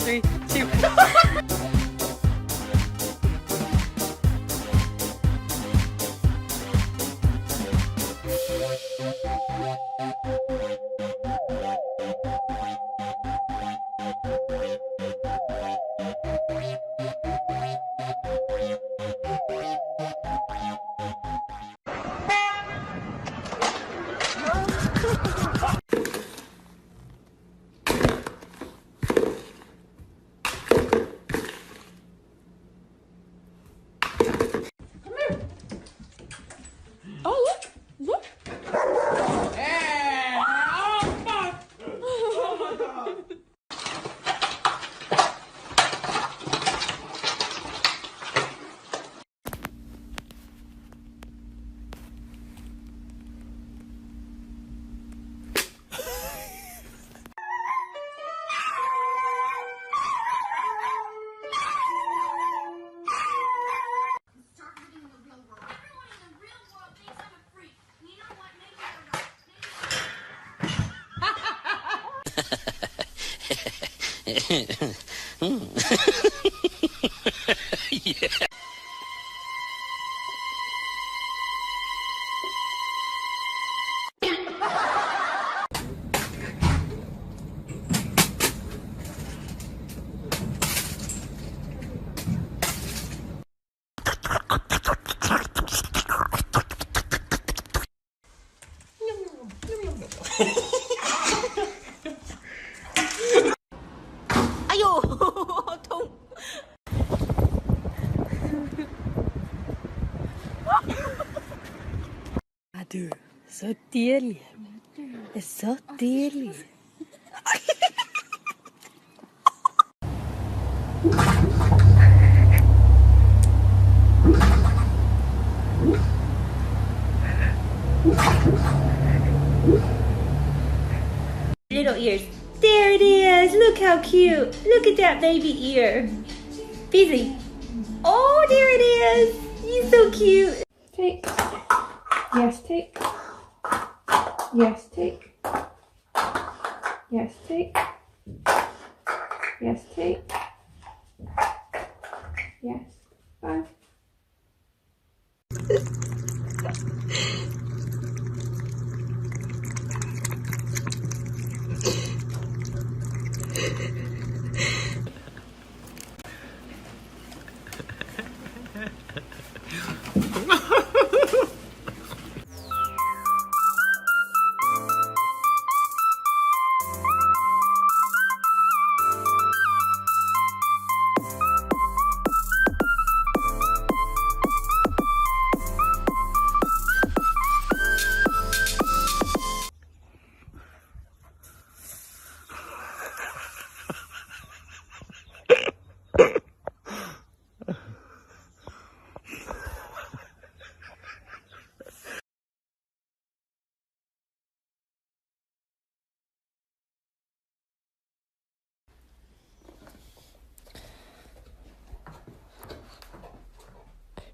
3, 2. Yeah. Aduh, så dejligt. Det er så dejligt. Little ears. There it is. Look how cute. Look at that baby ear. Busy. Oh, there it is. He's so cute. Take. Yes, take. Yes, take. Yes, take. Yes, take. Yes. 5.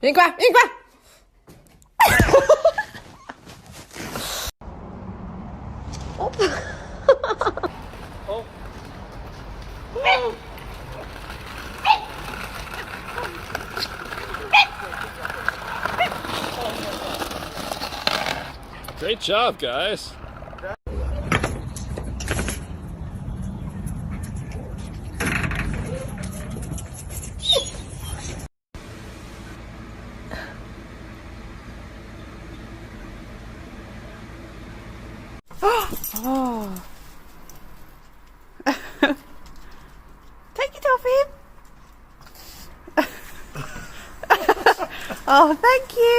Ind qua, ind qua. Great job, guys. Oh. Take it off him. Oh, thank you.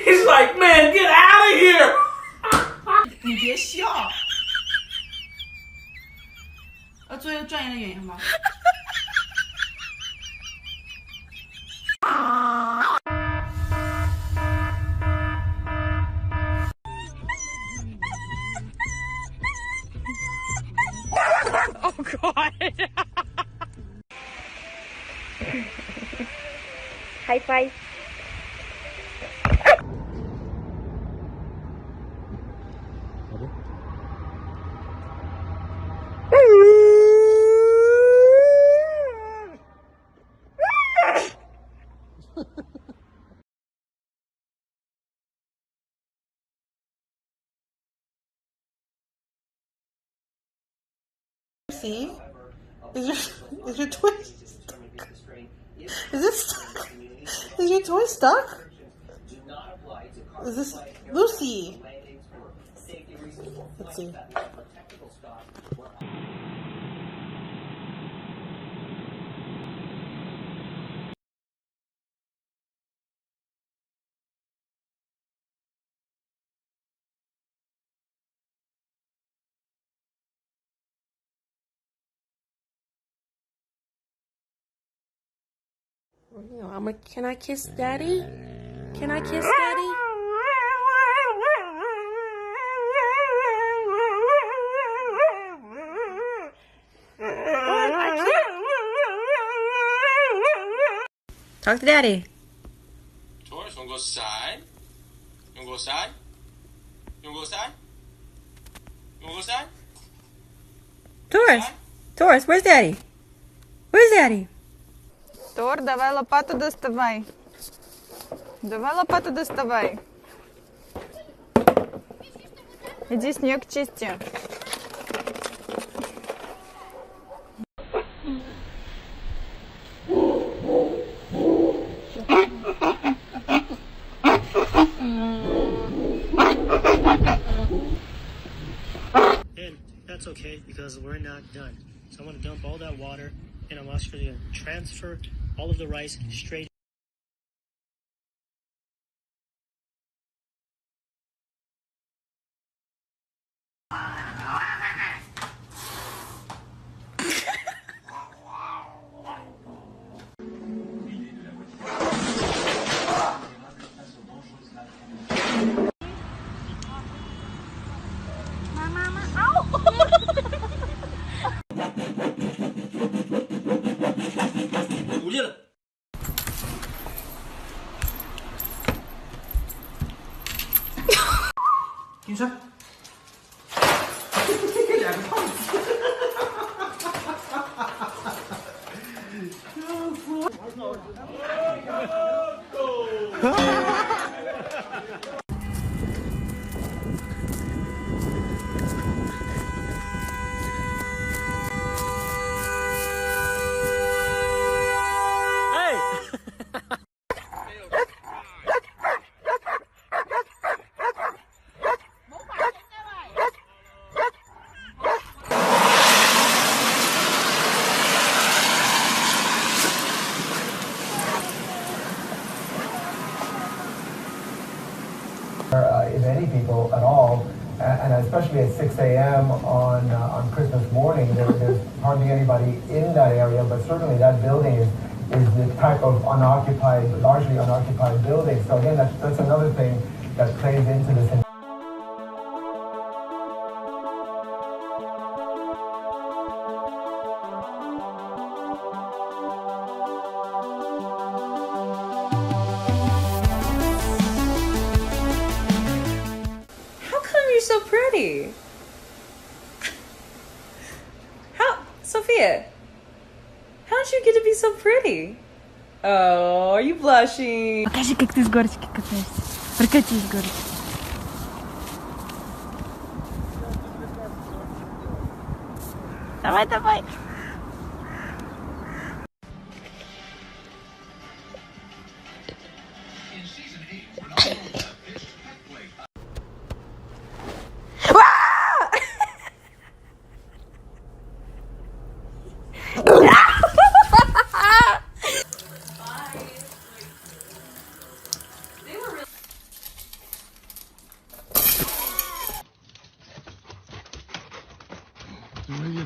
He's like, man, get out of here! 你别笑。做一个专业的演员吗？Oh God! High five. See? Is your toy stuck? Is this stuck? Is your toy stuck? Is this Lucy? Let's see. Can I kiss Daddy? Can I kiss Daddy? Talk to Daddy. Taurus, wanna go outside? You wanna go outside? You wanna go outside? You wanna go outside? Taurus. Taurus, where's Daddy? Where's Daddy? Тор, давай лопату доставай. Давай лопату доставай. Иди снег чисти. And that's okay because we're not done. So I'm going to dump all that water and I'm also going to transfer all of the rice straight. If any people at all, and especially at 6 a.m. On Christmas morning, there's hardly anybody in that area, but certainly that building is the type of unoccupied, largely unoccupied building. So again, that's another thing that plays into this. So pretty. How, Sophia? How'd you get to be so pretty? Oh, are you blushing? Покажи, как ты с горочки катаешься. Прокатись с горочки. Давай, давай.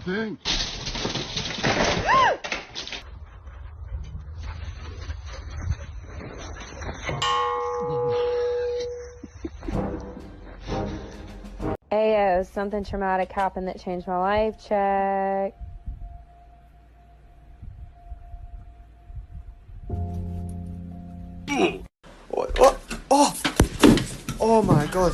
anything. Ayo, something traumatic happened that changed my life. Check. Oh my god.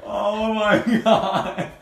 Oh my god.